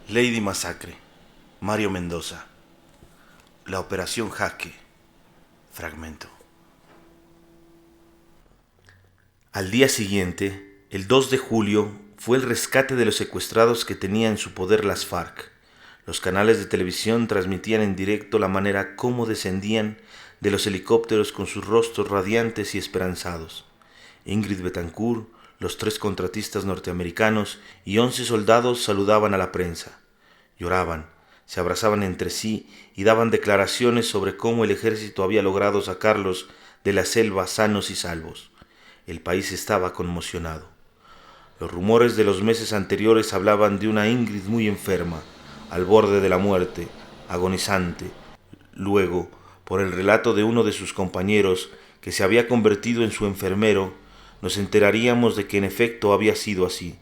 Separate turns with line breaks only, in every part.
Lady Masacre, Mario Mendoza. La Operación Jaque. Fragmento. Al día siguiente, el 2 de julio, fue el rescate de los secuestrados que tenía en su poder las FARC. Los canales de televisión transmitían en directo la manera como descendían de los helicópteros con sus rostros radiantes y esperanzados. Ingrid Betancourt, los 3 contratistas norteamericanos y 11 soldados saludaban a la prensa. Lloraban, se abrazaban entre sí y daban declaraciones sobre cómo el ejército había logrado sacarlos de la selva sanos y salvos. El país estaba conmocionado. Los rumores de los meses anteriores hablaban de una Ingrid muy enferma, al borde de la muerte, agonizante. Luego, por el relato de uno de sus compañeros, que se había convertido en su enfermero, nos enteraríamos de que en efecto había sido así.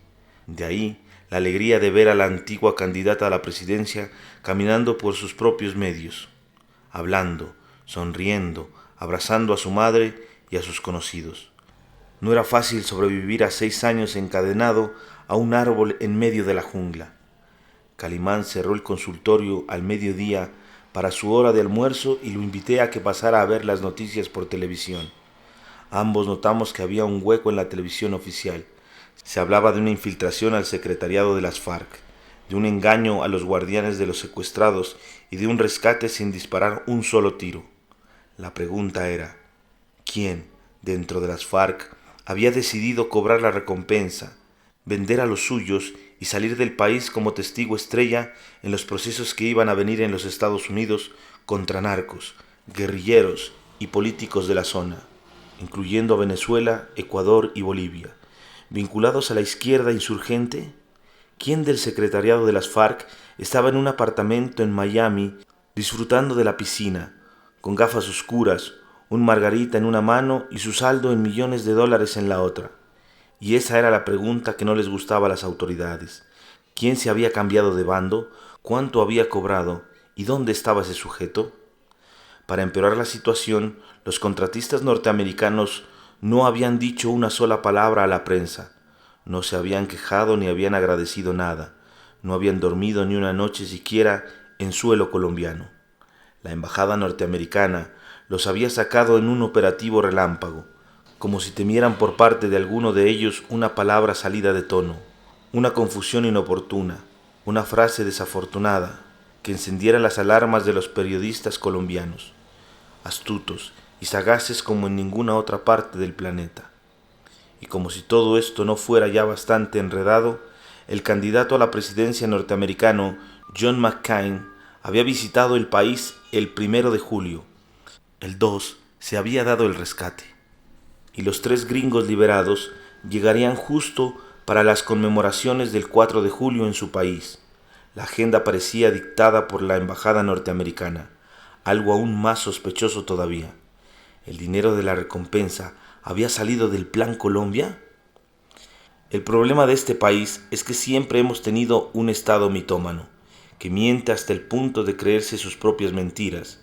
De ahí la alegría de ver a la antigua candidata a la presidencia caminando por sus propios medios, hablando, sonriendo, abrazando a su madre y a sus conocidos. No era fácil sobrevivir a 6 años encadenado a un árbol en medio de la jungla. Calimán cerró el consultorio al mediodía para su hora de almuerzo y lo invité a que pasara a ver las noticias por televisión. Ambos notamos que había un hueco en la televisión oficial. Se hablaba de una infiltración al secretariado de las FARC, de un engaño a los guardianes de los secuestrados y de un rescate sin disparar un solo tiro. La pregunta era, ¿quién, dentro de las FARC, había decidido cobrar la recompensa, vender a los suyos y salir del país como testigo estrella en los procesos que iban a venir en los Estados Unidos contra narcos, guerrilleros y políticos de la zona, incluyendo a Venezuela, Ecuador y Bolivia, vinculados a la izquierda insurgente? ¿Quién del secretariado de las FARC estaba en un apartamento en Miami disfrutando de la piscina, con gafas oscuras, un margarita en una mano y su saldo en millones de dólares en la otra? Y esa era la pregunta que no les gustaba a las autoridades. ¿Quién se había cambiado de bando? ¿Cuánto había cobrado? ¿Y dónde estaba ese sujeto? Para empeorar la situación, los contratistas norteamericanos no habían dicho una sola palabra a la prensa, no se habían quejado ni habían agradecido nada, no habían dormido ni una noche siquiera en suelo colombiano. La embajada norteamericana los había sacado en un operativo relámpago, como si temieran por parte de alguno de ellos una palabra salida de tono, una confusión inoportuna, una frase desafortunada que encendiera las alarmas de los periodistas colombianos, astutos y sagaces como en ninguna otra parte del planeta. Y como si todo esto no fuera ya bastante enredado, el candidato a la presidencia norteamericano, John McCain, había visitado el país el 1 de julio. El 2 se había dado el rescate, y los 3 gringos liberados llegarían justo para las conmemoraciones del 4 de julio en su país. La agenda parecía dictada por la embajada norteamericana, algo aún más sospechoso todavía. ¿El dinero de la recompensa había salido del Plan Colombia? El problema de este país es que siempre hemos tenido un Estado mitómano, que miente hasta el punto de creerse sus propias mentiras.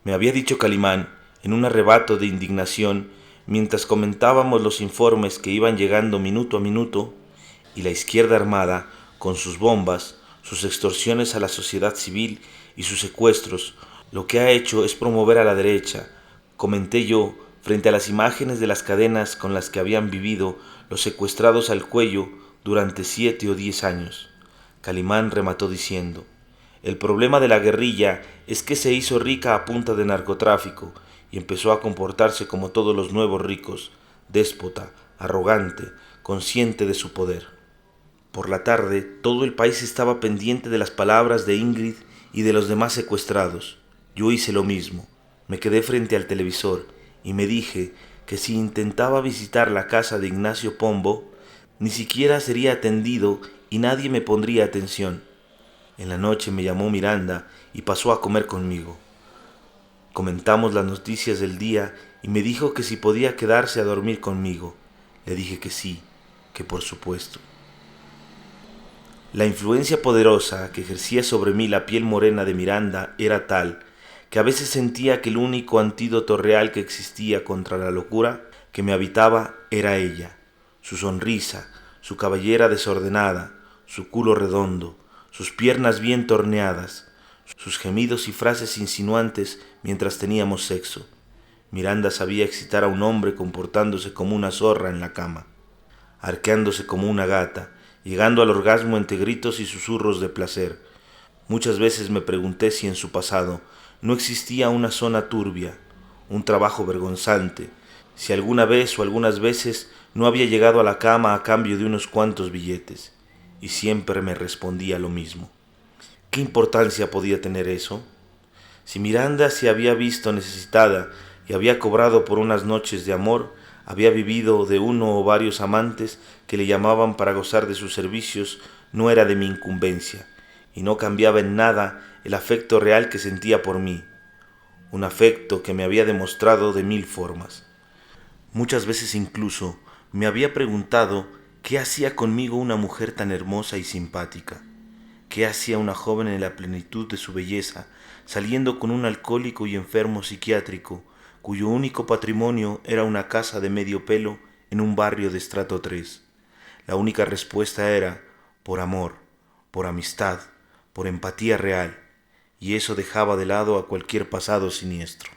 Me había dicho Calimán, en un arrebato de indignación, mientras comentábamos los informes que iban llegando minuto a minuto, y la izquierda armada, con sus bombas, sus extorsiones a la sociedad civil y sus secuestros, lo que ha hecho es promover a la derecha, comenté yo, frente a las imágenes de las cadenas con las que habían vivido los secuestrados al cuello durante 7 o 10 años. Calimán remató diciendo, el problema de la guerrilla es que se hizo rica a punta de narcotráfico y empezó a comportarse como todos los nuevos ricos, déspota, arrogante, consciente de su poder. Por la tarde, todo el país estaba pendiente de las palabras de Ingrid y de los demás secuestrados. Yo hice lo mismo. Me quedé frente al televisor y me dije que si intentaba visitar la casa de Ignacio Pombo, ni siquiera sería atendido y nadie me pondría atención. En la noche me llamó Miranda y pasó a comer conmigo. Comentamos las noticias del día y me dijo que si podía quedarse a dormir conmigo. Le dije que sí, que por supuesto. La influencia poderosa que ejercía sobre mí la piel morena de Miranda era tal que a veces sentía que el único antídoto real que existía contra la locura que me habitaba era ella, su sonrisa, su cabellera desordenada, su culo redondo, sus piernas bien torneadas, sus gemidos y frases insinuantes mientras teníamos sexo. Miranda sabía excitar a un hombre comportándose como una zorra en la cama, arqueándose como una gata, llegando al orgasmo entre gritos y susurros de placer. Muchas veces me pregunté si en su pasado no existía una zona turbia, un trabajo vergonzante, si alguna vez o algunas veces no había llegado a la cama a cambio de unos cuantos billetes, y siempre me respondía lo mismo. ¿Qué importancia podía tener eso? Si Miranda se había visto necesitada y había cobrado por unas noches de amor, había vivido de uno o varios amantes que le llamaban para gozar de sus servicios, no era de mi incumbencia, y no cambiaba en nada el afecto real que sentía por mí, un afecto que me había demostrado de mil formas. Muchas veces incluso me había preguntado qué hacía conmigo una mujer tan hermosa y simpática. ¿Qué hacía una joven en la plenitud de su belleza, saliendo con un alcohólico y enfermo psiquiátrico, cuyo único patrimonio era una casa de medio pelo en un barrio de estrato 3? La única respuesta era, por amor, por amistad, por empatía real, y eso dejaba de lado a cualquier pasado siniestro.